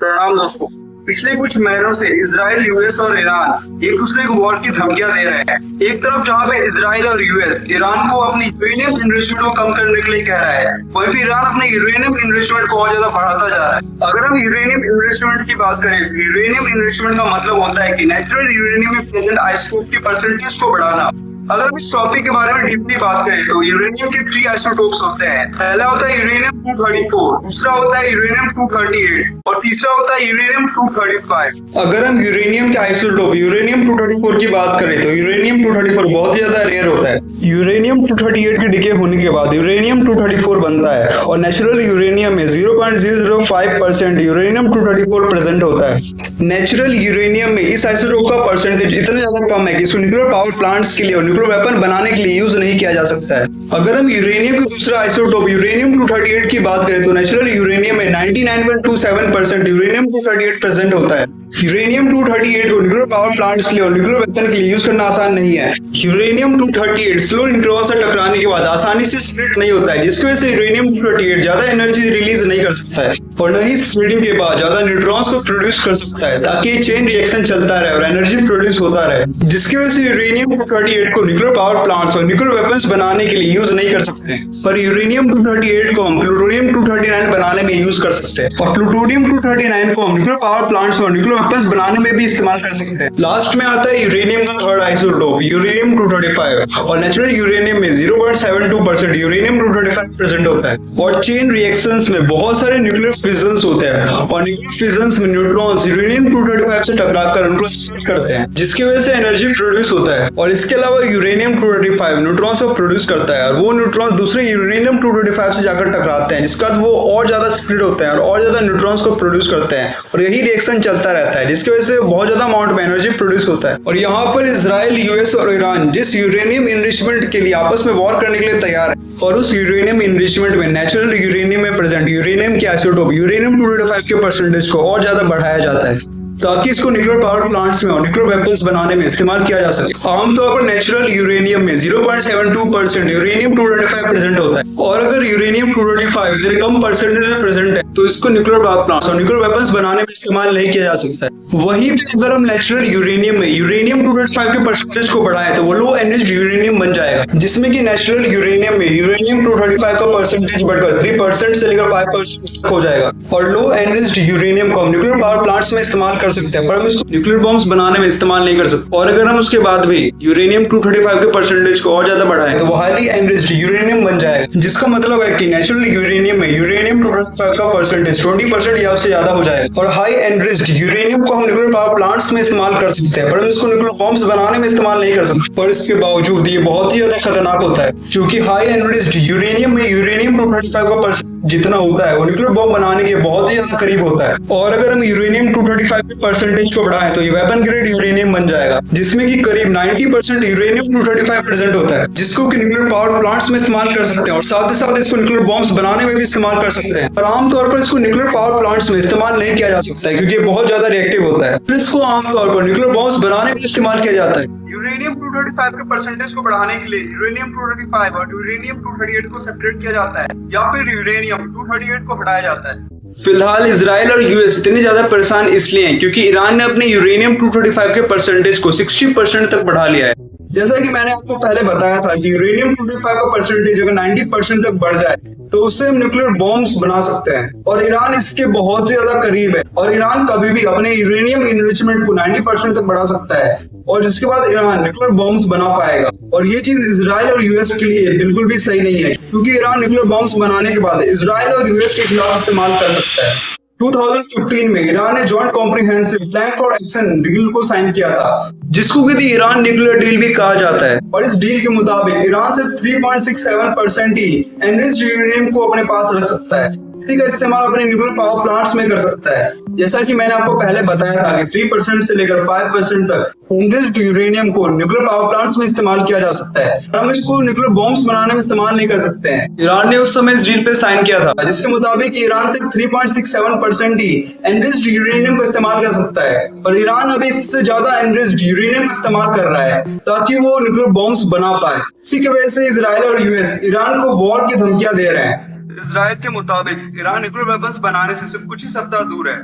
प्रणाम दोस्तों। पिछले कुछ महीनों से इजराइल, यूएस और ईरान एक दूसरे को वॉर की धमकियां दे रहे हैं। एक तरफ जहां पे इजराइल और यूएस ईरान को अपनी यूरेनियम इन्वेस्टमेंट को कम करने के लिए कह रहा है, वहीं पे ईरान अपने यूरेनियम इन्वेस्टमेंट को और ज्यादा बढ़ाता जा रहा है। अगर हम यूरेनियम इन्वेस्टमेंट की बात करें तो यूरेनियम इन्वेस्टमेंट का मतलब होता है कि नेचुरल यूरेनियम में प्रेजेंट आइसोटोप की परसेंटेज को बढ़ाना। अगर हम इस टॉपिक के बारे में डीपली बात करें तो यूरेनियम के 3 आइसोटोप्स होते हैं। पहला होता है यूरेनियम 234, दूसरा होता है यूरेनियम 238 और तीसरा होता है यूरेनियम 235। अगर हम यूरेनियम के आइसोटोप यूरेनियम 234 की बात करें तो यूरेनियम 234 बहुत ज्यादा रेयर होता है। यूरेनियम 238 के डिके होने के बाद यूरेनियम 234 बनता है और नेचुरल यूरेनियम में 0.005% यूरेनियम 234 प्रेजेंट होता है। नेचुरल यूरेनियम में इस आइसोटोप का परसेंटेज इतना ज्यादा कम है कि इसको न्यूक्लियर पावर प्लांट्स के लिए और न्यूक्लियर वेपन बनाने के लिए यूज नहीं किया जा सकता है। अगर हम यूरेनियम के दूसरा आइसोटोप यूरेनियम 238 की बात करें तो नेचुरल यूरेनियम में 99.27% यूरेनियम 238 प्रेजेंट होता है। यूरेनियम 238 को न्यूक्लियर पावर प्लांट्स के लिए और न्यूक्लियर वेपन के लिए यूज करना आसान नहीं है। यूरेनियम 238 स्लो न्यूट्रॉन से टकराने के बाद आसानी से स्प्लिट नहीं होता है, जिसकी वजह से यूरेनियम 238 ज्यादा एनर्जी रिलीज नहीं कर सकता है और न ही स्प्लिटिंग के बाद ज्यादा न्यूट्रॉन्स को प्रोड्यूस कर सकता है, ताकि चेन रिएक्शन चलता रहे और एनर्जी प्रोड्यूस होता रहे, जिसकी वजह से यूरेनियम 238 को न्यूक्लियर पावर प्लांट्स और न्यूक्लियर वेपन्स बनाने के लिए यूज नहीं कर सकते। पर यूरेनियम 238 को हम प्लूटोनियम 239 बनाने में यूज कर सकते हैं और प्लूटोनियम 239 को हम न्यूक्लियर पावर प्लांट्स और न्यूक्लियर वेपन्स बनाने में भी इस्तेमाल कर सकते हैं। लास्ट में आता है यूरेनियम का थर्ड आइसोटोप यूरेनियम 235 और नेचुरल यूरेनियम में 0.72% यूरेनियम 235 प्रेजेंट होता है और चेन रिएक्शंस में बहुत सारे न्यूक्लियर फिजन्स होते हैं और न्यूक्लियर फिजन्स में न्यूट्रॉन्स यूरेनियम 235 से टकराकर उनको स्प्लिट करते हैं, जिसकी वजह से एनर्जी प्रोड्यूस होता है। और इसके अलावा यूरेनियम 235 न्यूट्रॉन्स को प्रोड्यूस करता है और वो न्यूट्रॉन्स दूसरे यूरेनियम 235 से जाकर टकराते हैं, जिसके बाद वो और ज्यादा स्प्लिट होते हैं और ज्यादा न्यूट्रॉन्स को प्रोड्यूस करते हैं और यही रिएक्शन चलता रहता है, जिसकी वजह से बहुत ज्यादा अमाउंट में एनर्जी प्रोड्यूस होता है। और यहाँ पर इजराइल, यूएस और ईरान जिस यूरेनियम इनरिचमेंट के लिए आपस में वॉर करने के लिए तैयार है और उस यूरेनियम इनरिचमेंट में नेचुरल यूरेनियम में प्रेजेंट यूरेनियम के आइसोटोप यूरेनियम 235 के परसेंटेज को और ज्यादा बढ़ाया जाता है, ताकि इसको न्यूक्लियर पावर प्लांट्स में और न्यूक्लियर वेपन्स बनाने में इस्तेमाल किया जा सके। आमतौर पर नेचुरल यूरेनियम में 0.72% यूरेनियम 235 प्रेजेंट होता है और अगर यूरेनियम 235 इतने कम परसेंटेज में प्रेजेंट है तो इसको न्यूक्लियर पावर प्लांट्स और न्यूक्लियर वेपन्स बनाने में इस्तेमाल नहीं किया जा सकता है। वहीं पे अगर हम नेचुरल यूरेनियम में यूरेनियम 235 के परसेंटेज को बढ़ाएं तो वो लो एनरिच्ड यूरेनियम बन जाएगा, जिसमें कि नेचुरल यूरेनियम में यूरेनियम 235 का परसेंटेज बढ़कर 3% से लेकर 5% तक हो जाएगा और लो एनरिच्ड यूरेनियम को हम न्यूक्लियर पावर प्लांट्स में इस्तेमाल कर सकते हैं, पर हम इसको न्यूक्लियर बॉम्ब्स बनाने में इस्तेमाल नहीं कर सकते। और अगर हम उसके बाद भी यूरेनियम 235 के परसेंटेज को और ज्यादा बढ़ाएं तो वो हाईली एनरिच्ड यूरेनियम बन जाएगा, जिसका मतलब है कि नेचुरल यूरेनियम में यूरेनियम 235 का परसेंटेज 20% या उससे ज्यादा हो जाएगा। और हाई एनरिच्ड यूरेनियम को हम न्यूक्लियर पावर प्लांट्स में इस्तेमाल कर सकते हैं, पर हम इसको न्यूक्लियर बॉम्ब्स बनाने में इस्तेमाल नहीं कर सकते। पर इसके बावजूद ये बहुत ही ज्यादा खतरनाक होता है, क्योंकि हाई एनरिच्ड यूरेनियम में यूरेनियम 235 का परसेंटेज जितना होता है वो न्यूक्लियर बॉम्ब बनाने के बहुत ही ज्यादा करीब होता है। और अगर हम यूरेनियम 235 के परसेंटेज को बढ़ाएं तो ये वेपन ग्रेड यूरेनियम बन जाएगा, जिसमें कि करीब 90% यूरेनियम 235 प्रेजेंट होता है, जिसको कि न्यूक्लियर पावर प्लांट्स में इस्तेमाल कर सकते हैं और साथ ही साथ इसको न्यूक्लियर बॉम्ब्स बनाने में भी इस्तेमाल कर सकते हैं। पर आमतौर पर इसको न्यूक्लियर पावर प्लांट्स में इस्तेमाल नहीं किया जा सकता है, क्योंकि ये बहुत ज्यादा रिएक्टिव होता है। फिर इसको आमतौर पर न्यूक्लियर बॉम्ब्स बनाने में इस्तेमाल किया जाता है। यूरेनियम 235 के परसेंटेज को बढ़ाने के लिए यूरेनियम 235 और यूरेनियम 238 को सेपरेट किया जाता है या फिर यूरेनियम 238 को हटाया जाता है। फिलहाल इजराइल और यूएस इतने ज्यादा परेशान इसलिए हैं क्योंकि ईरान ने अपने यूरेनियम 235 के परसेंटेज को 60% तक बढ़ा लिया है। जैसा कि मैंने आपको पहले बताया था कि यूरेनियम 235 का परसेंटेज अगर 90% तक बढ़ जाए तो उससे हम न्यूक्लियर बॉम्ब्स बना सकते हैं और ईरान इसके बहुत ज्यादा करीब है और ईरान कभी भी अपने यूरेनियम इनरिचमेंट को 90% तक बढ़ा सकता है और जिसके बाद ईरान न्यूक्लियर बॉम्ब्स बना पाएगा। और ये चीज इजराइल और यूएस के लिए बिल्कुल भी सही नहीं है, क्योंकि ईरान न्यूक्लियर बॉम्ब्स बनाने के बाद इजराइल और यूएस के खिलाफ इस्तेमाल कर सकता है। 2015 में ईरान ने joint comprehensive plan for action deal को साइन किया था, जिसको कि ईरान न्यूक्लियर डील भी कहा जाता है। और इस डील के मुताबिक ईरान सिर्फ 3.67% ही एनरिच्ड यूरेनियम को अपने पास रख सकता है, का इस्तेमाल अपने न्यूक्लियर पावर प्लांट्स में कर सकता है। जैसा कि मैंने आपको पहले बताया था कि 3% से लेकर 5% तक एनरिच्ड यूरेनियम को न्यूक्लियर पावर प्लांट्स में इस्तेमाल किया जा सकता है, हम इसको न्यूक्लियर बॉम्ब्स बनाने में इस्तेमाल नहीं कर सकते हैं। ईरान ने उस समय इस डील पे साइन किया था, जिसके मुताबिक ईरान सिर्फ 3.67% ही एनरिच्ड यूरेनियम को इस्तेमाल कर सकता है, पर ईरान अभी इससे ज्यादा एनरिच्ड यूरेनियम का इस्तेमाल कर रहा है ताकि वो न्यूक्लियर बॉम्ब्स बना पाए। इसी की वजह से इजराइल और यूएस ईरान को वॉर की धमकियां दे रहे हैं। इजराइल के मुताबिक ईरान न्यूक्लियर वेपन्स बनाने से सिर्फ कुछ ही सप्ताह दूर है।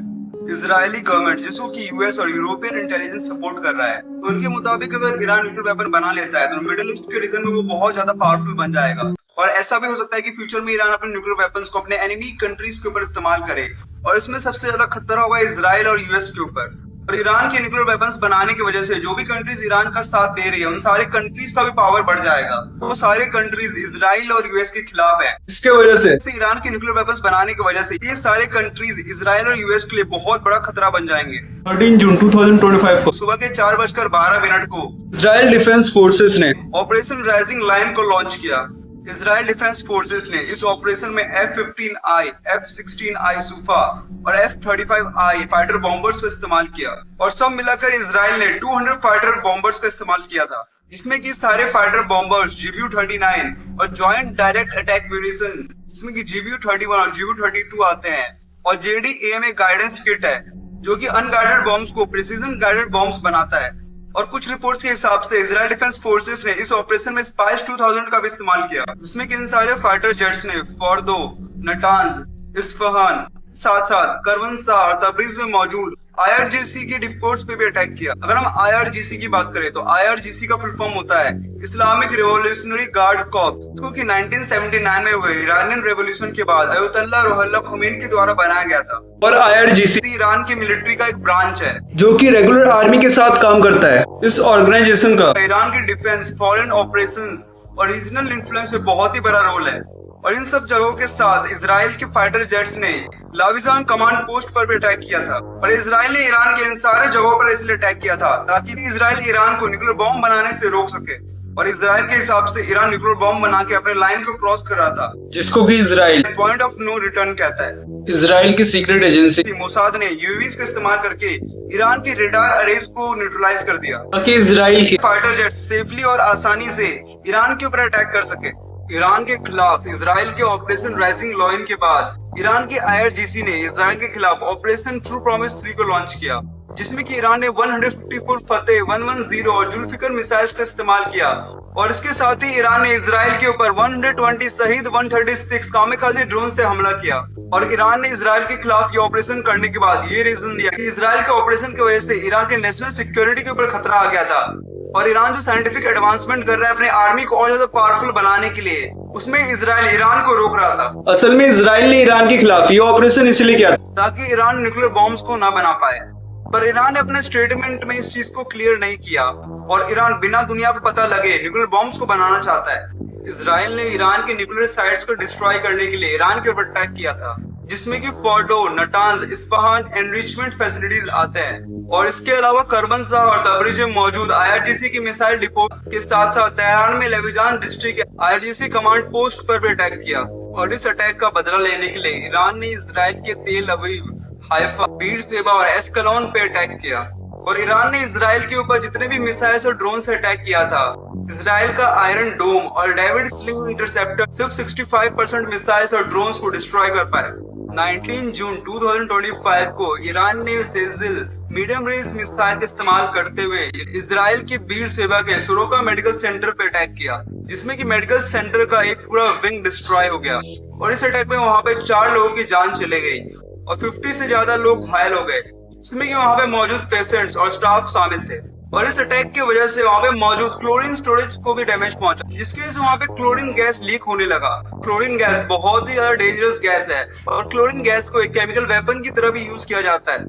इजरायली गवर्नमेंट, जिसको कि यूएस और यूरोपियन इंटेलिजेंस सपोर्ट कर रहा है, उनके मुताबिक अगर ईरान न्यूक्लियर वेपन बना लेता है तो मिडिल ईस्ट के रीजन में वो बहुत ज्यादा पावरफुल बन जाएगा। और ऐसा भी हो सकता है कि फ्यूचर में ईरान अपने न्यूक्लियर वेपन्स को अपने एनिमी कंट्रीज के ऊपर इस्तेमाल करे, और इसमें सबसे ज्यादा खतरा होगा इजराइल और यूएस के ऊपर। और ईरान के न्यूक्लियर वेपन्स बनाने की वजह से जो भी कंट्रीज ईरान का साथ दे रही है, उन सारे कंट्रीज का भी पावर बढ़ जाएगा। वो सारे कंट्रीज इजराइल और यूएस के खिलाफ हैं। इसके वजह से ईरान के न्यूक्लियर वेपन्स बनाने की वजह से ये सारे कंट्रीज इजराइल और यूएस के लिए बहुत बड़ा खतरा बन जाएंगे। 13 जून 2025 को सुबह के 4:12 को इजराइल डिफेंस फोर्सेस ने ऑपरेशन राइजिंग लाइन को लॉन्च किया। इजराइल डिफेंस फोर्सेस ने इस ऑपरेशन में F-15I, F-16I सूफा और F-35I फाइटर बॉम्बर्स का इस्तेमाल किया, और सब मिलाकर इजराइल ने 200 फाइटर बॉम्बर्स का इस्तेमाल किया था, जिसमें कि सारे फाइटर बॉम्बर्स GBU-39 और जॉइंट डायरेक्ट अटैक म्यूनिशन, जिसमें कि GBU-31 और GBU-32 आते हैं, और JDAM एक गाइडेंस किट है जो कि अनगाइडेड बॉम्ब्स को प्रिसीजन गाइडेड बॉम्ब्स बनाता है। और कुछ रिपोर्ट्स के हिसाब से इजराइल डिफेंस फोर्सेस ने इस ऑपरेशन में स्पाइस 2000 का भी इस्तेमाल किया, जिसमें कि इन सारे फाइटर जेट्स ने फोर्दो, नटांज, इस्फहान, साथ करवनसा और तबरीज में मौजूद IRGC के डिपोट्स पे भी अटैक किया। अगर हम IRGC की बात करें तो IRGC का फुल फॉर्म होता है इस्लामिक रिवॉल्यूशनरी गार्ड कॉर्प्स, जो कि 1979 में हुए ईरानियन रेवोल्यूशन के बाद अयतुल्लाह रुहुल्लाह खुमैनी के द्वारा बनाया गया था। और IRGC ईरान की मिलिट्री का एक ब्रांच है जो कि रेगुलर आर्मी के साथ काम करता है। इस ऑर्गेनाइजेशन का ईरान की डिफेंस, फॉरेन ऑपरेशंस और रीजनल इन्फ्लुएंस में बहुत ही बड़ा रोल है। और इन सब जगहों के साथ इजराइल के फाइटर जेट्स ने लाविजान कमांड पोस्ट पर भी अटैक किया था, और इजराइल ने ईरान के इन सारे जगहों पर इसलिए अटैक किया था ताकि इजराइल ईरान को न्यूक्लियर बॉम्ब बनाने से रोक सके। और इजराइल के हिसाब से ईरान न्यूक्लियर बॉम्ब बना के अपने लाइन को क्रॉस कर रहा था, जिसको कि Israel point of no return कहता है। इजराइल की सीक्रेट एजेंसी मोसाद ने यूएवीज का इस्तेमाल करके ईरान के रेडार अरेज को न्यूट्रलाइज कर दिया ताकि इजराइल के फाइटर जेट सेफली और आसानी से ईरान के ऊपर अटैक कर सके। ईरान के खिलाफ इजराइल के ऑपरेशन राइजिंग लाइन के बाद ईरान के IRGC ने इजराइल के खिलाफ ऑपरेशन ट्रू प्रॉमिस 3 को लॉन्च किया, जिसमें कि ईरान ने 154 फतेह 110 और जुल्फिकर मिसाइल्स का इस्तेमाल किया। और इसके साथ ही ईरान ने इजराइल के ऊपर 120 शहीद 136 कामिकाज़े ड्रोन से हमला किया। और ईरान ने इजराइल के खिलाफ ये ऑपरेशन करने के बाद ये रीजन दिया कि इजराइल के ऑपरेशन की वजह से ईरान के नेशनल सिक्योरिटी के ऊपर खतरा आ गया था, और ईरान जो साइंटिफिक एडवांसमेंट कर रहा है अपने आर्मी को और ज्यादा पावरफुल बनाने के लिए, उसमें इजराइल ईरान को रोक रहा था। असल में इजराइल ने ईरान के खिलाफ ये ऑपरेशन इसलिए किया ताकि ईरान न्यूक्लियर बॉम्ब्स को ना बना पाए, पर ईरान ने अपने स्टेटमेंट में इस चीज को क्लियर नहीं किया, और ईरान बिना दुनिया को पता लगे न्यूक्लियर बॉम्ब्स को बनाना चाहता है। इजराइल ने ईरान के न्यूक्लियर साइट्स को डिस्ट्रॉय करने के लिए ईरान के ऊपर अटैक किया था, जिसमें कि फोर्डो, नटांज, इस्फहान एनरिचमेंट फैसिलिटीज आते हैं, और इसके अलावा करबनसा और तबरीज में मौजूद IRGC की मिसाइल डिपो के साथ साथ तेहरान में लेविजान डिस्ट्रिक्ट IRGC कमांड पोस्ट पर भी अटैक किया। और इस अटैक का बदला लेने के लिए ईरान ने इजराइल के तेल अवीव, हाइफा, बीर सेबा और एस्कलोन पे अटैक किया। और ईरान ने इजराइल के ऊपर जितने भी मिसाइल्स और ड्रोन से अटैक किया था, इजराइल का आयरन डोम और डेविड स्लिंग इंटरसेप्टर सिर्फ 65% मिसाइल्स और ड्रोन्स को डिस्ट्रॉय कर पाए। 19 जून 2025 को ईरान ने सेजिल मीडियम रेंज मिसाइल का इस्तेमाल करते हुए इजराइल के बीर सेबा के सोरोका मेडिकल सेंटर पे अटैक किया, जिसमें कि मेडिकल सेंटर का एक पूरा विंग डिस्ट्रॉय हो गया। और इस अटैक में वहां पे 4 लोगों की जान चले गई और 50 से ज्यादा लोग घायल हो गए, जिसमें कि वहां पे मौजूद पेशेंट्स और स्टाफ शामिल थे। और इस अटैक की वजह से वहां पे मौजूद क्लोरीन स्टोरेज को भी डैमेज पहुंचा, जिसकी वजह से वहां पे क्लोरीन गैस लीक होने लगा। क्लोरीन गैस बहुत ही ज्यादा डेंजरस गैस है, और क्लोरीन गैस को एक केमिकल वेपन की तरह भी यूज किया जाता है,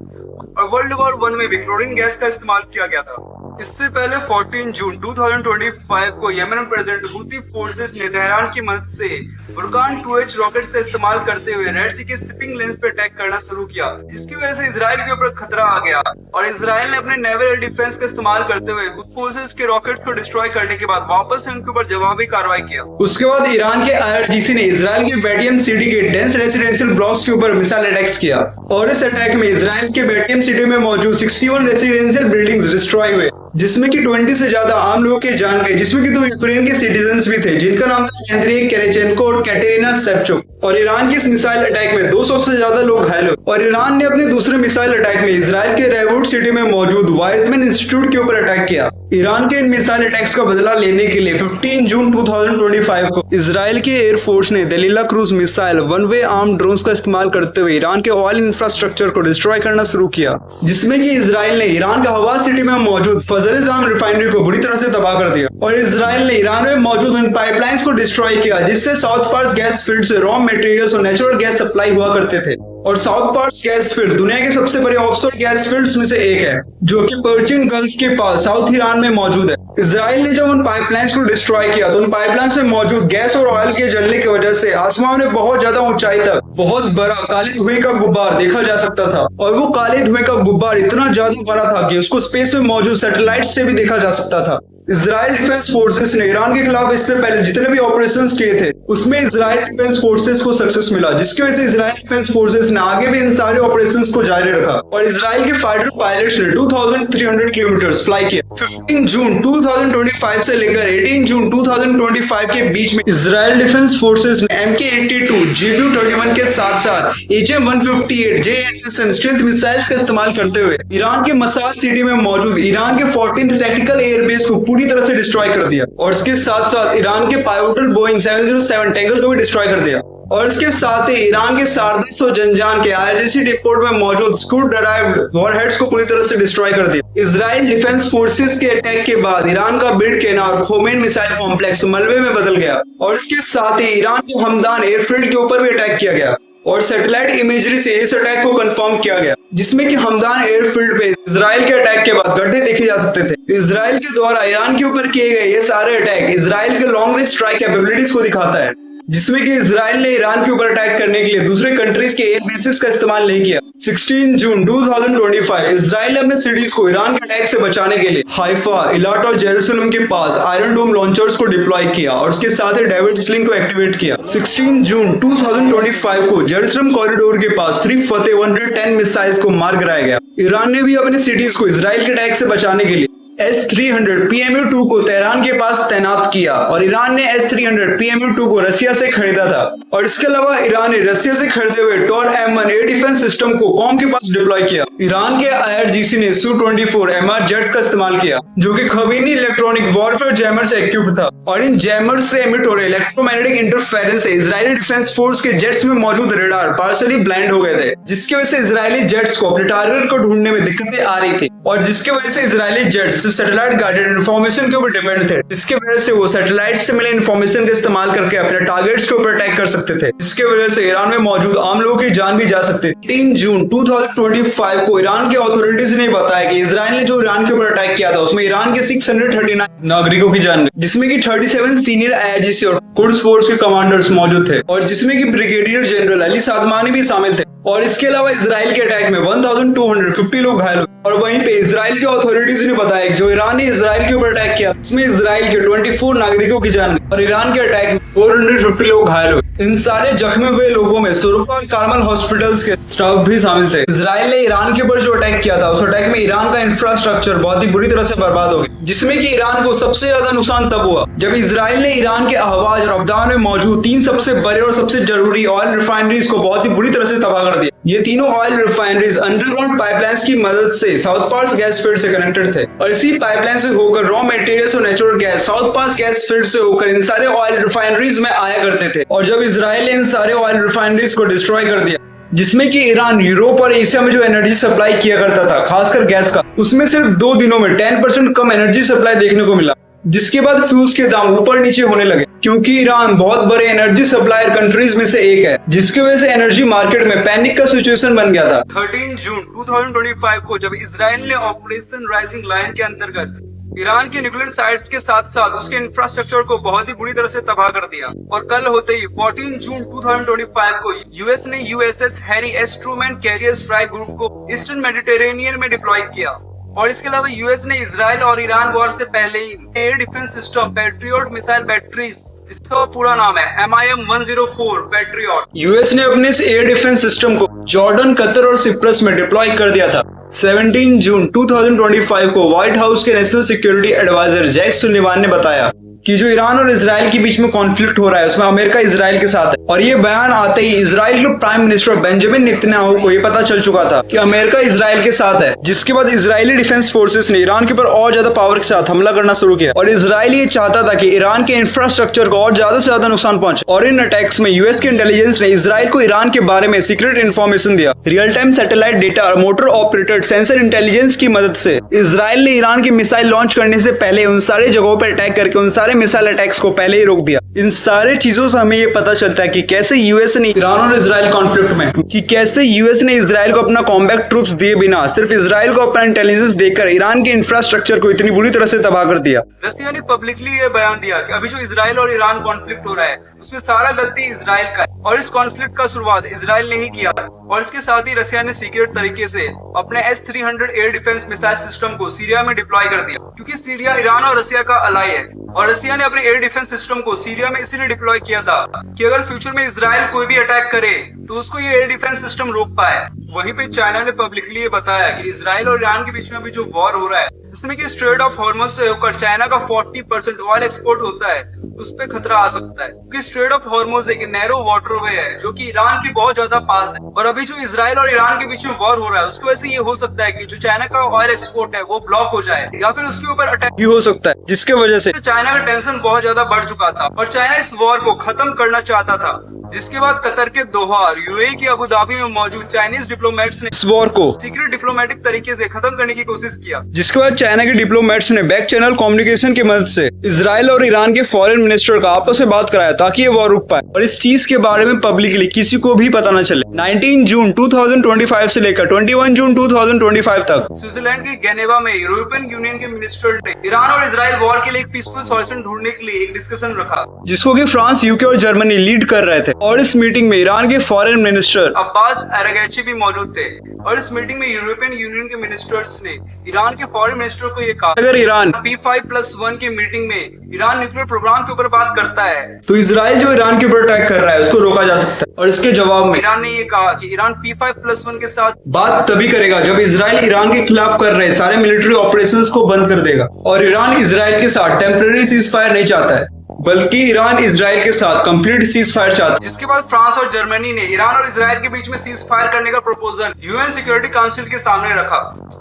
और वर्ल्ड वॉर 1 में भी क्लोरीन गैस का इस्तेमाल किया गया था। इससे पहले 14 जून 2025 को यमन में प्रेजेंट हुती फोर्सेस ने तेहरान की मदद से बुरकान 2H रॉकेट्स का इस्तेमाल करते हुए रेड सी के शिपिंग लेन्स पे अटैक करना शुरू किया, जिसकी वजह से इजराइल के ऊपर खतरा आ गया। और इजराइल ने अपने नेवल एयर डिफेंस का इस्तेमाल करते हुए हुती फोर्सेस के रॉकेट्स को डिस्ट्रॉय करने के बाद वापस से उनके ऊपर जवाबी कार्रवाई किया। उसके बाद ईरान के IRGC ने इजराइल के बेटियम सिटी के डेंस रेसिडेंशियल ब्लॉक्स के ऊपर मिसाइल अटैक्स किया, और इस अटैक में इजराइल के बेटियम सिटी में मौजूद 61 रेसिडेंशियल बिल्डिंग्स डिस्ट्रॉय हुए, जिसमें कि 20 से ज्यादा आम लोगों की जान गई, जिसमें कि 2 यूक्रेन के सिटीजन्स भी थे जिनका नाम था एंड्रेई केरेचेंको और कैटेरिना सेवचुक। और ईरान के इस मिसाइल अटैक में 200 से ज्यादा लोग घायल हुए। और ईरान ने अपने दूसरे मिसाइल अटैक में इसराइल के रेवुट सिटी में मौजूद वाइजमैन इंस्टीट्यूट के ऊपर अटैक किया। ईरान के इन मिसाइल अटैक्स का बदला लेने के लिए 15 जून 2025 को इसराइल के एयरफोर्स ने Delilah cruise missile one way arm drones का इस्तेमाल करते हुए ईरान के ऑयल इंफ्रास्ट्रक्चर को डिस्ट्रॉय करना शुरू किया, जिसमें कि इसराइल ने ईरान का हवा सिटी में मौजूद फजर-ए-जाम रिफाइनरी को बुरी तरह से तबाह कर दिया। और इसराइल ने ईरान में मौजूद उन पाइपलाइंस को डिस्ट्रॉय किया जिससे साउथ पार्स गैस फील्ड से रॉ मटेरियल्स और नेचुरल गैस सप्लाई हुआ करते थे। और साउथ पार्स गैस फील्ड दुनिया के सबसे बड़े ऑफशोर गैस फील्ड्स में से एक है, जो कि पर्शियन गल्फ के पास साउथ ईरान में मौजूद है। इसराइल ने जब उन पाइपलाइंस को डिस्ट्रॉय किया तो उन पाइपलाइंस में मौजूद गैस और ऑयल के जलने की वजह से आसमान में बहुत ज्यादा ऊंचाई तक बहुत बड़ा काले धुएं का गुब्बार देखा जा सकता था। और वो काले धुएं का गुब्बार इतना ज्यादा बड़ा था कि उसको स्पेस में मौजूद सैटेलाइट से भी देखा जा सकता था। इजराइल डिफेंस फोर्सेस ने ईरान के खिलाफ इससे पहले जितने भी ऑपरेशंस किए थे उसमें इजराइल डिफेंस फोर्सेस को सक्सेस मिला, जिसकी वजह से इजराइल डिफेंस फोर्सेस ने आगे भी इन सारे ऑपरेशंस को जारी रखा। और इजराइल के फाइटर पायलट्स ने 2300 किलोमीटर फ्लाई किया। 15 जून 2025 से लेकर 18 जून 2025 के बीच में इजराइल डिफेंस फोर्सेस ने MK-82 GBU-31 के साथ साथ HM-158 JSSM स्ट्रेंथ मिसाइल्स का इस्तेमाल करते हुए ईरान के मसाद सिटी में मौजूद ईरान के 14th टैक्टिकल एयरबेस को पूरी तरह से डिस्ट्रॉय कर दिया। और इसके साथ साथ ईरान के पाइवोटल बोइंग 707 टैंकर को भी डिस्ट्रॉय कर दिया। और इसके साथ ही ईरान के सार्दिस जंजान के IRGC डिपोट में मौजूद स्क्रू डराइव्ड वॉरहेड्स को पूरी तरह से डिस्ट्रॉय कर दिया। इजराइल डिफेंस फोर्सेस के अटैक के बाद ईरान का बिड केना और खोमेन मिसाइल कॉम्प्लेक्स मलबे में बदल गया। और इसके साथ ही ईरान के हमदान एयरफील्ड के ऊपर भी अटैक किया गया और सैटेलाइट इमेजरी से इस अटैक को कंफर्म किया गया, जिसमें कि हमदान एयरफील्ड पे इजराइल के अटैक के बाद गड्ढे देखे जा सकते थे। इजराइल के द्वारा ईरान के ऊपर किए गए ये सारे अटैक इजराइल के लॉन्ग रेंज स्ट्राइक कैपेबिलिटीज को दिखाता है, जिसमें कि इजराइल ने ईरान के ऊपर अटैक करने के लिए दूसरे कंट्रीज के एयर बेसिस का इस्तेमाल नहीं किया। 16 जून 2025 इजराइल ने अपने सिटीज को ईरान के अटैक से बचाने के लिए हाइफा, इलाट और जेरूसलम के पास आयरन डोम लॉन्चर्स को डिप्लॉय किया और उसके साथ ही डेविड स्लिंग को एक्टिवेट किया। 16 जून 2025 को जेरूसलम कॉरिडोर के पास 3 फतेह 110 मिसाइल्स को मार गिराया गया। ईरान ने भी अपने सिटीज को इजराइल के अटैक से बचाने के लिए S-300 PMU-2 को तेहरान के पास तैनात किया और ईरान ने S-300 PMU-2 को रसिया से खरीदा था। और इसके अलावा ईरान ने रसिया से खरीदे हुए Tor M1 air defence system को कॉम के पास डिप्लॉय किया। ईरान के IRGC ने Su-24 MR जेट्स का इस्तेमाल किया, जो कि खबीनी इलेक्ट्रॉनिक वॉरफेयर जैमर से इक्विप्ड था। और इन जैमर से एमिट हो रहे इलेक्ट्रोमैग्नेटिक इंटरफेरेंस से इजरायली डिफेंस फोर्स के जेट्स में मौजूद रेडार पार्शियली ब्लाइंड हो गए थे, जिसकी वजह से इजरायली जेट्स को अपने टारगेट को ढूंढने में दिक्कतें आ रही थी। और जिसकी वजह से Israeli jets satellite guided information के ऊपर डिपेंड थे, जिसकी वजह से वो सैटेलाइट से मिले इंफॉर्मेशन का इस्तेमाल करके अपने टारगेट्स के ऊपर अटैक कर सकते थे, जिसकी वजह से ईरान में मौजूद आम लोगों की जान भी जा सकती थी। 3 जून 2025 को ईरान के अथॉरिटीज ने बताया कि इजराइल ने जो ईरान के ऊपर अटैक किया था उसमें ईरान के 639 नागरिकों की जान गई, जिसमें कि 37 सीनियर IRGC और कुड्स फोर्स के कमांडर्स मौजूद थे और जिसमें कि ब्रिगेडियर जनरल अली सादमानी भी शामिल थे। और इसके अलावा इजराइल के अटैक में 1250 लोग घायल हुए। और वहीं पे इजराइल के अथॉरिटीज ने बताया कि जो ईरान ने इजराइल के ऊपर अटैक किया उसमें इजराइल के 24 नागरिकों की जान गई और ईरान के अटैक में 450 लोग घायल हुए। इन सारे जख्मी हुए लोगों में सुरुपा और कार्मल हॉस्पिटल्स के स्टाफ भी शामिल थे। इजराइल ने ईरान के ऊपर जो अटैक किया था उस अटैक में ईरान का इंफ्रास्ट्रक्चर बहुत ही बुरी तरह से बर्बाद हो गया, जिसमें कि ईरान को सबसे ज्यादा नुकसान तब हुआ जब इजराइल ने ईरान के अहवाज और अब्दान में मौजूद 3 सबसे बड़े और सबसे जरूरी ऑयल रिफाइनरीज को बहुत ही बुरी तरह से तबाह कर दिया। ये तीनों ऑयल रिफाइनरीज अंडरग्राउंड पाइपलाइंस की मदद से साउथ पार्स गैस फील्ड से कनेक्टेड थे और इसी पाइपलाइन से होकर रॉ मटेरियल्स और natural gas South Pars gas field से होकर इन सारे ऑयल रिफाइनरीज में आया करते थे। और जब इजराइल ने इन सारे ऑयल रिफाइनरीज को डिस्ट्रॉय कर दिया, जिसमें कि ईरान यूरोप और एशिया में जो एनर्जी सप्लाई किया करता था खासकर गैस का, उसमें सिर्फ 2 दिनों में 10% कम एनर्जी सप्लाई देखने को मिला, जिसके बाद फ्यूज के दाम ऊपर नीचे होने लगे, क्योंकि ईरान बहुत बड़े एनर्जी सप्लायर कंट्रीज में से एक है, जिसकी वजह से एनर्जी मार्केट में पैनिक का सिचुएशन बन गया था। 13 जून 2025 को जब इजराइल ने ऑपरेशन राइजिंग लाइन के अंतर्गत ईरान के न्यूक्लियर साइट्स के साथ साथ उसके इंफ्रास्ट्रक्चर को बहुत ही बुरी तरह से तबाह कर दिया। और कल होते ही 14 जून 2025 को यूएस ने USS Harry S Trueman carrier strike group को ईस्टर्न मेडिटेरेनियन में डिप्लॉय किया। और इसके अलावा यूएस ने इजराइल और ईरान वॉर से पहले ही air defence system Patriot missile batteries, इसका पूरा नाम है MIM-104 पैट्रियट, यूएस ने अपने इस एयर डिफेंस सिस्टम को जॉर्डन, कतर और सिप्रस में डिप्लॉय कर दिया था। 17 जून 2025 को व्हाइट हाउस के नेशनल सिक्योरिटी एडवाइजर जैक सुलेमान ने बताया कि जो ईरान और इजराइल के बीच में कॉन्फ्लिक्ट हो रहा है उसमें अमेरिका इजराइल के साथ है। और ये बयान आते ही इजराइल के प्राइम मिनिस्टर बेंजामिन नेतन्याहू को ये पता चल चुका था कि अमेरिका इजराइल के साथ है, जिसके बाद इजरायली डिफेंस फोर्सेस ने ईरान के ऊपर और ज्यादा पावर के साथ हमला करना शुरू किया। और इजराइल ये चाहता था कि ईरान के इंफ्रास्ट्रक्चर को और ज्यादा से ज्यादा नुकसान पहुंचे। और इन अटैक्स में यूएस के इंटेलिजेंस ने इजराइल को ईरान के बारे में सीक्रेट इन्फॉर्मेशन दिया। रियल टाइम सैटेलाइट डेटा और मोटर ऑपरेटेड सेंसर इंटेलिजेंस की मदद से इजराइल ने ईरान की मिसाइल लॉन्च करने से पहले उन सारे जगहों पर अटैक करके उन सारे मिसाइल अटैक्स को पहले ही रोक दिया। इन सारे चीजों से हमें ये पता चलता है कि कैसे यूएस ने ईरान और इजराइल कॉन्फ्लिक्ट में कि कैसे यूएस ने इजराइल को अपना कॉम्बैट ट्रूप्स दिए बिना सिर्फ इजराइल को अपना इंटेलिजेंस देकर ईरान के इंफ्रास्ट्रक्चर को इतनी बुरी तरह से तबाह कर दिया। रसिया ने पब्लिकली ये बयान दिया कि अभी जो इजराइल और ईरान कॉन्फ्लिक्ट हो रहा है उसमें सारा गलती इजराइल का है और इस कॉन्फ्लिक्ट का शुरुआत इजराइल ने ही किया। और इसके साथ ही रसिया ने सीक्रेट तरीके से अपने S-300 air defence missile system को सीरिया में डिप्लॉय कर दिया, क्योंकि सीरिया ईरान और रसिया का अलाई है। और रसिया ने अपने एयर डिफेंस सिस्टम को सीरिया में इसलिए डिप्लॉय किया था कि अगर फ्यूचर में इजराइल कोई भी अटैक करे तो उसको ये एयर डिफेंस सिस्टम रोक पाए। वहीं पे चाइना ने पब्लिकली ये बताया कि इजराइल और ईरान के बीच में अभी जो वॉर हो रहा है जिसमें कि स्ट्रेट ऑफ हॉर्मुज से होकर चाइना का 40% ऑयल एक्सपोर्ट होता है, उस पे खतरा आ सकता है, क्योंकि स्ट्रेट ऑफ हॉर्मुज एक नैरो वाटरवे है जो कि ईरान के बहुत ज्यादा पास है। और अभी जो इजराइल और ईरान के बीच में वॉर हो रहा है उसकी वजह से ये हो सकता है कि जो चाइना का ऑयल एक्सपोर्ट है वो ब्लॉक हो जाए या फिर उसके ऊपर अटैक भी हो सकता है, जिसके वजह से चाइना का टेंशन बहुत ज्यादा बढ़ चुका था और चाइना इस वॉर को खत्म करना चाहता था। जिसके बाद कतर के दोहा और यूएई की अबू धाबी में मौजूद चाइनीज डिप्लोमेट्स ने इस वॉर को सीक्रेट डिप्लोमेटिक तरीके से खत्म करने की कोशिश किया। जिसके बाद चाइना के डिप्लोमेट्स ने बैक चैनल कम्युनिकेशन की मदद से इजराइल और ईरान के फॉरेन मिनिस्टर का आपस में बात कराया ताकि ये वॉर रुक पाए और इस चीज के बारे में पब्लिकली किसी को भी पता न चले। 19 जून 2025 से लेकर 21 जून 2025 तक स्विट्जरलैंड के जेनेवा में यूरोपियन यूनियन के मिनिस्टर ने ईरान और इजराइल वॉर के लिए एक पीसफुल सॉल्यूशन ढूंढने के लिए एक डिस्कशन रखा, जिसको कि फ्रांस, यूके और जर्मनी लीड कर रहे थे। और इस मीटिंग में ईरान के फॉरेन मिनिस्टर अब्बास अरागची भी मौजूद थे। और इस मीटिंग में यूरोपियन यूनियन के मिनिस्टर्स ने ईरान के फॉरेन मिनिस्टर को ये कहा, अगर ईरान P5+1 की मीटिंग में ईरान न्यूक्लियर प्रोग्राम के ऊपर बात करता है तो इजराइल जो ईरान के ऊपर अटैक कर रहा है उसको रोका जा सकता है। और इसके जवाब में ईरान ने ये कहा कि ईरान P5+1 के साथ बात तभी करेगा जब इजराइल ईरान के खिलाफ कर रहे सारे मिलिट्री ऑपरेशंस को बंद कर देगा। और ईरान इजराइल के साथ टेम्परेरी सीज फायर नहीं चाहता है, बल्कि ईरान इजराइल के साथ कंप्लीट सीज फायर चाहता है। जिसके बाद फ्रांस और जर्मनी ने ईरान और इजराइल के बीच में सीज फायर करने का प्रपोजल यूएन सिक्योरिटी काउंसिल के सामने रखा।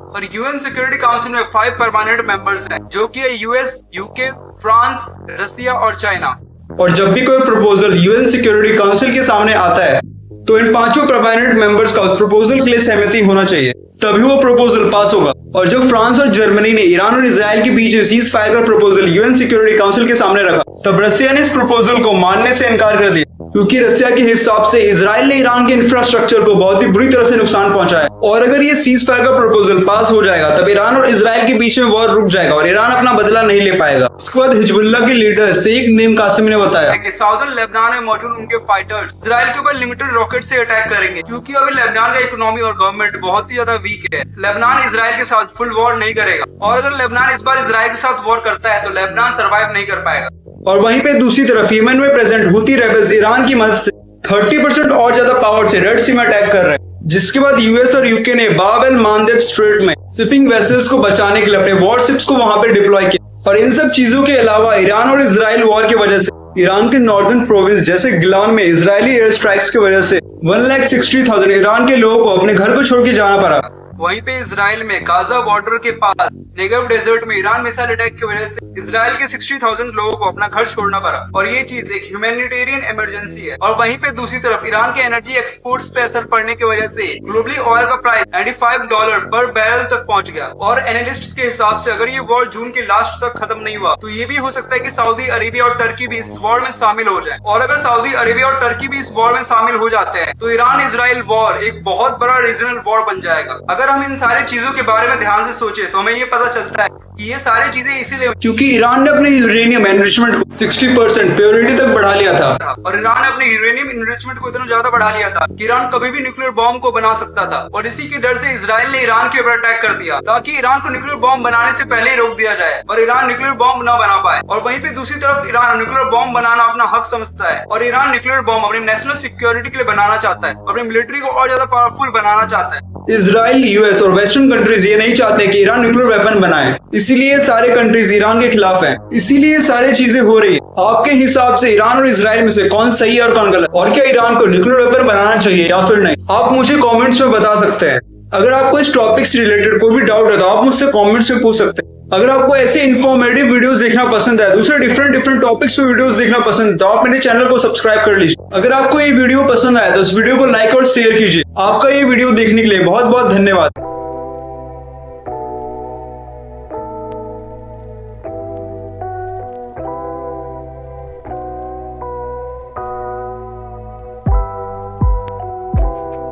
और यूएन सिक्योरिटी काउंसिल में 5 परमानेंट मेंबर्स हैं, जो कि है यूएस, यूके, फ्रांस, रसिया और चाइना। और जब भी कोई प्रपोजल यूएन सिक्योरिटी काउंसिल के सामने आता है तो इन 5 परमानेंट मेंबर्स का उस प्रपोजल के लिए सहमति होना चाहिए, तभी वो प्रपोजल पास होगा। और जब फ्रांस और जर्मनी ने ईरान और इजराइल के बीच सीज फायर का प्रपोजल यूएन सिक्योरिटी काउंसिल के सामने रखा तब रसिया ने इस प्रपोजल को मानने से इनकार कर दिया, क्योंकि रसिया के हिसाब से इजराइल ने ईरान के इंफ्रास्ट्रक्चर को बहुत ही बुरी तरह से नुकसान पहुंचाया। और अगर ये सीज फायर का प्रपोजल पास हो जाएगा तब ईरान और इजराइल के बीच में वॉर रुक जाएगा और ईरान अपना बदला नहीं ले पाएगा। उसके बाद हिजबुल्लाह के लीडर शेख नईम कासिमी ने बताया कि साउदर्न लेबनान में मौजूद उनके फाइटर्स इजराइल के ऊपर लिमिटेड रॉकेट से अटैक करेंगे, क्योंकि अभी लेबनान का इकोनॉमी और गवर्नमेंट बहुत ही ज्यादा वीक है। लेबनान इजराइल के साथ फुल वॉर नहीं करेगा और अगर लेबनान इस बार इजराइल के साथ वॉर करता है तो लेबनान सर्वाइव नहीं कर पाएगा। और वहीं पे दूसरी तरफ यमन में प्रेजेंट हुती रेबल्स ईरान की मदद से 30% और ज्यादा पावर से रेड सी में अटैक कर रहे हैं। जिसके बाद यूएस और यूके ने बाब एल मांदेब स्ट्रेट में शिपिंग वेसल्स को बचाने के लिए अपने वॉरशिप्स को वहां पे डिप्लॉय किया। और इन सब चीजों के अलावा ईरान और इजराइल वॉर की वजह से ईरान के नॉर्दर्न प्रोविंस जैसे गिलान में इजरायली एयर स्ट्राइक्स की वजह से 1,60,000 ईरान के लोगों को अपने घर को छोड़ के जाना पड़ा। वहीं पे इजराइल में गाजा बॉर्डर के पास नेगेव डेजर्ट में ईरान मिसाइल अटैक की वजह से इजराइल के 60,000 लोगों को अपना घर छोड़ना पड़ा और ये चीज एक ह्यूमैनिटेरियन इमरजेंसी है। और वहीं पे दूसरी तरफ ईरान के एनर्जी एक्सपोर्ट्स पे असर पड़ने की वजह से ग्लोबली ऑयल का प्राइस $95 पर बैरल तक पहुंच गया। और एनालिस्ट्स के हिसाब से अगर ये वॉर जून के लास्ट तक खत्म नहीं हुआ तो ये भी हो सकता है कि सऊदी अरेबिया और टर्की भी इस वॉर में शामिल हो जाए। और अगर सऊदी अरेबिया और टर्की भी इस वॉर में शामिल हो जाते हैं तो ईरान इजराइल वॉर एक बहुत बड़ा रीजनल वॉर बन जाएगा। अगर हम इन सारी चीजों के बारे में ध्यान से सोचे तो हमें ये पता चलता है कि ये सारी चीजें इसीलिए क्योंकि ईरान ने अपने यूरेनियम एनरिचमेंट को 60% प्योरिटी तक बढ़ा लिया था। और ईरान ने अपने यूरेनियम एनरिचमेंट को इतना ज्यादा बढ़ा लिया था कि ईरान कभी भी न्यूक्लियर बॉम्ब को बना सकता था। और इसी के डर से इजराइल ने ईरान के ऊपर अटैक कर दिया ताकि ईरान को न्यूक्लियर बॉम्ब बनाने से पहले ही रोक दिया जाए और ईरान न्यूक्लियर बॉम्ब न बना पाए। और वहीं पे दूसरी तरफ ईरान न्यूक्लियर बॉम्ब बनाना अपना हक समझता है और ईरान न्यूक्लियर बॉम्ब अपनी नेशनल सिक्योरिटी के लिए बनाना चाहता है, अपनी मिलिट्री को और ज्यादा पावरफुल बनाना चाहता है। इजराइल, यूएस और वेस्टर्न कंट्रीज ये नहीं चाहते कि ईरान न्यूक्लियर वेपन बनाए, इसीलिए सारे कंट्रीज ईरान के खिलाफ हैं। इसीलिए सारी चीजें हो रही है। आपके हिसाब से ईरान और इजराइल में से कौन सही है और कौन गलत, और क्या ईरान को न्यूक्लियर वेपन बनाना चाहिए या फिर नहीं, आप मुझे कमेंट्स में बता सकते हैं। अगर आपको इस टॉपिक से रिलेटेड कोई भी डाउट है तो आप मुझसे कमेंट्स में पूछ सकते हैं। अगर आपको ऐसे इन्फॉर्मेटिव वीडियोस देखना पसंद है, दूसरे डिफरेंट टॉपिक्स पे वीडियोस देखना पसंद है, तो आप मेरे चैनल को सब्सक्राइब कर लीजिए। अगर आपको ये वीडियो पसंद आया तो इस वीडियो को लाइक और शेयर कीजिए। आपका ये वीडियो देखने के लिए बहुत बहुत धन्यवाद।